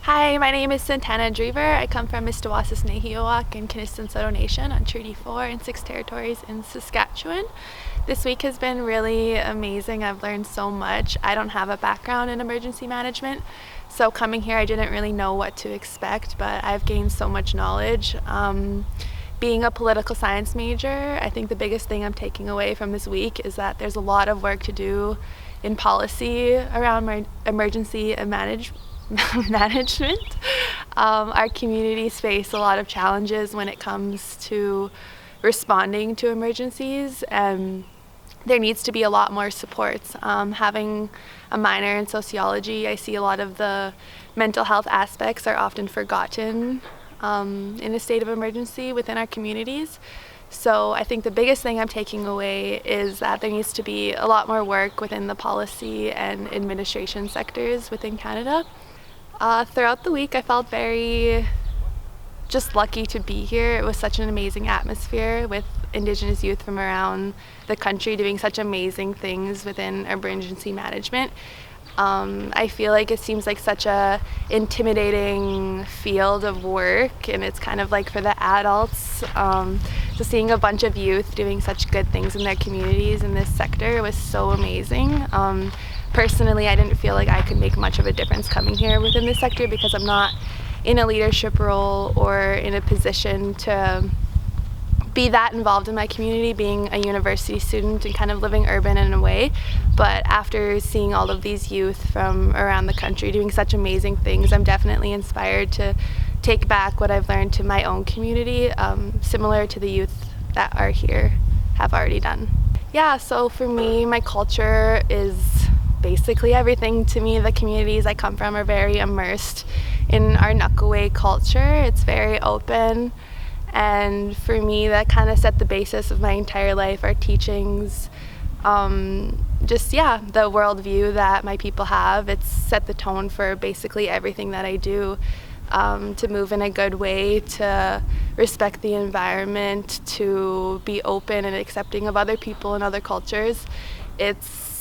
Hi, my name is Santana Dreaver. I come from Mistawasis, Nehiyawak in Kinistin Saulteaux Nation on Treaty 4 and 6 territories in Saskatchewan. This week has been really amazing. I've learned so much. I don't have a background in emergency management, so coming here I didn't really know what to expect, but I've gained so much knowledge. Being a political science major, I think the biggest thing I'm taking away from this week is that there's a lot of work to do in policy around emergency management. Our communities face a lot of challenges when it comes to responding to emergencies, and there needs to be a lot more supports. Having a minor in sociology, I see a lot of the mental health aspects are often forgotten in a state of emergency within our communities. So I think the biggest thing I'm taking away is that there needs to be a lot more work within the policy and administration sectors within Canada. Throughout the week I felt very just lucky to be here. It was such an amazing atmosphere with Indigenous youth from around the country doing such amazing things within emergency management. I feel like it seems like such a intimidating field of work, and it's kind of like for the adults. So seeing a bunch of youth doing such good things in their communities in this sector was so amazing. Personally, I didn't feel like I could make much of a difference coming here within this sector because I'm not in a leadership role or in a position to be that involved in my community, being a university student and kind of living urban in a way. But after seeing all of these youth from around the country doing such amazing things, I'm definitely inspired to take back what I've learned to my own community, similar to the youth that are here have already done. Yeah, so for me, my culture is basically everything to me. The communities I come from are very immersed in our Nuckaway culture. It's very open, and for me that kind of set the basis of my entire life. Our teachings, the worldview that my people have, it's set the tone for basically everything that I do, to move in a good way, to respect the environment, to be open and accepting of other people and other cultures. It's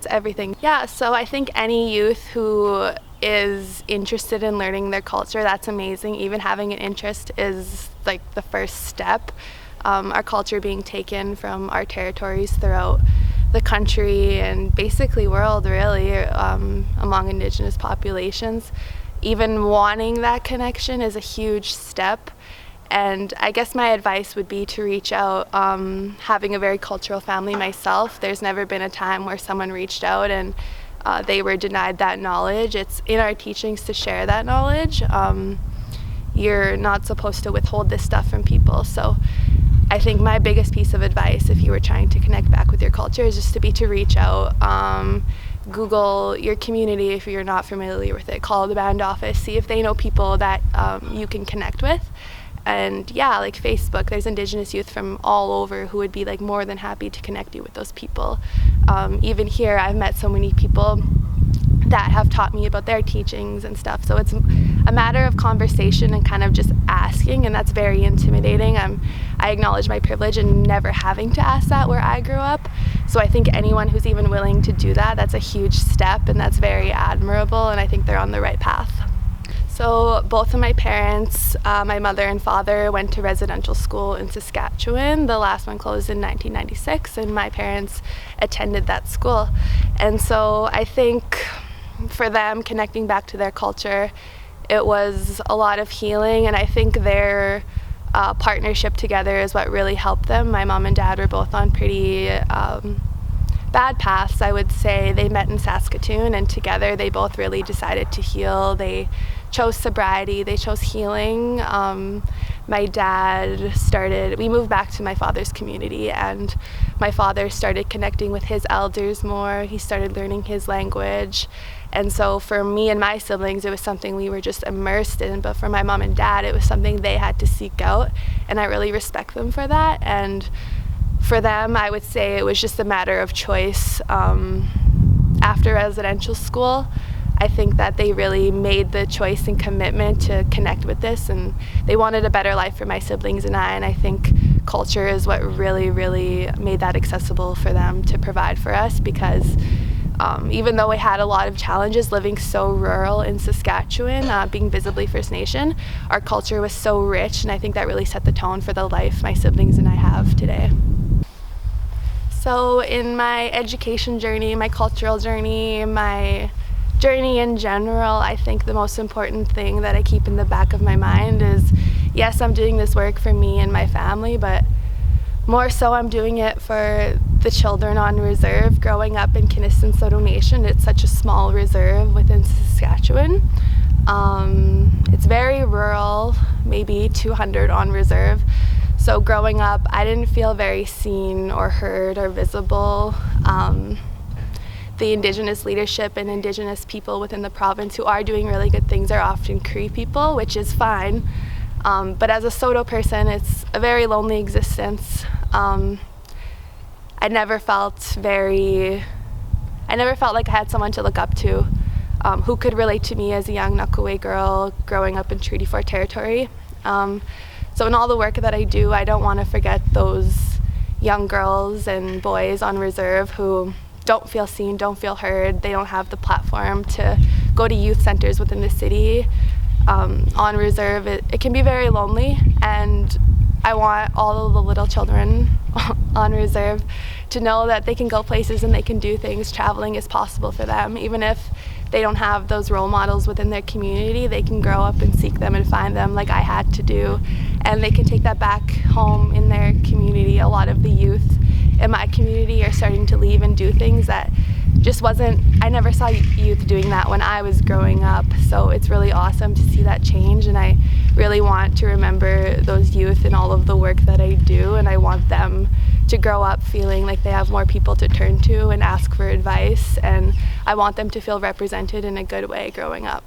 everything. Yeah, so I think any youth who is interested in learning their culture, that's amazing. Even having an interest is like the first step. Our culture being taken from our territories throughout the country and basically world, really, among Indigenous populations. Even wanting that connection is a huge step. And I guess my advice would be to reach out. Having a very cultural family myself, there's never been a time where someone reached out and they were denied that knowledge. It's in our teachings to share that knowledge. You're not supposed to withhold this stuff from people. So I think my biggest piece of advice, if you were trying to connect back with your culture, is just to reach out. Google your community if you're not familiar with it. Call the band office, see if they know people that you can connect with. And yeah, like Facebook, there's Indigenous youth from all over who would be like more than happy to connect you with those people. Even here, I've met so many people that have taught me about their teachings and stuff. So it's a matter of conversation and kind of just asking, and that's very intimidating. I acknowledge my privilege in never having to ask that where I grew up. So I think anyone who's even willing to do that, that's a huge step, and that's very admirable, and I think they're on the right path. So both of my parents, my mother and father, went to residential school in Saskatchewan. The last one closed in 1996, and my parents attended that school. And so I think for them, connecting back to their culture, it was a lot of healing, and I think their partnership together is what really helped them. My mom and dad were both on pretty bad paths, I would say. They met in Saskatoon, and together they both really decided to heal. They chose sobriety, they chose healing. My dad we moved back to my father's community, and my father started connecting with his elders more. He started learning his language. And so for me and my siblings, it was something we were just immersed in, but for my mom and dad, it was something they had to seek out, and I really respect them for that. And for them, I would say it was just a matter of choice. After residential school, I think that they really made the choice and commitment to connect with this, and they wanted a better life for my siblings and I think culture is what really, really made that accessible for them to provide for us, because Even though we had a lot of challenges living so rural in Saskatchewan, being visibly First Nation, our culture was so rich, and I think that really set the tone for the life my siblings and I have today. So in my education journey, my cultural journey, my journey in general, I think the most important thing that I keep in the back of my mind is, yes, I'm doing this work for me and my family, but more so I'm doing it for the children on reserve. Growing up in Kinistin Saulteaux Nation, it's such a small reserve within Saskatchewan. It's very rural, maybe 200 on reserve. So growing up, I didn't feel very seen or heard or visible. The Indigenous leadership and Indigenous people within the province who are doing really good things are often Cree people, which is fine. But as a Saulteaux person, it's a very lonely existence. I never felt like I had someone to look up to who could relate to me as a young Nakaway girl growing up in Treaty 4 territory. So in all the work that I do, I don't want to forget those young girls and boys on reserve who don't feel seen, don't feel heard. They don't have the platform to go to youth centers within the city. On reserve, it can be very lonely, and I want all of the little children on reserve to know that they can go places and they can do things. Traveling is possible for them. Even if they don't have those role models within their community, they can grow up and seek them and find them like I had to do, and they can take that back home in their community. A lot of the youth in my community are starting to leave and do things that I never saw youth doing that when I was growing up. So it's really awesome to see that change, and I really want to remember those youth in all of the work that I do, and I want them to grow up feeling like they have more people to turn to and ask for advice, and I want them to feel represented in a good way growing up.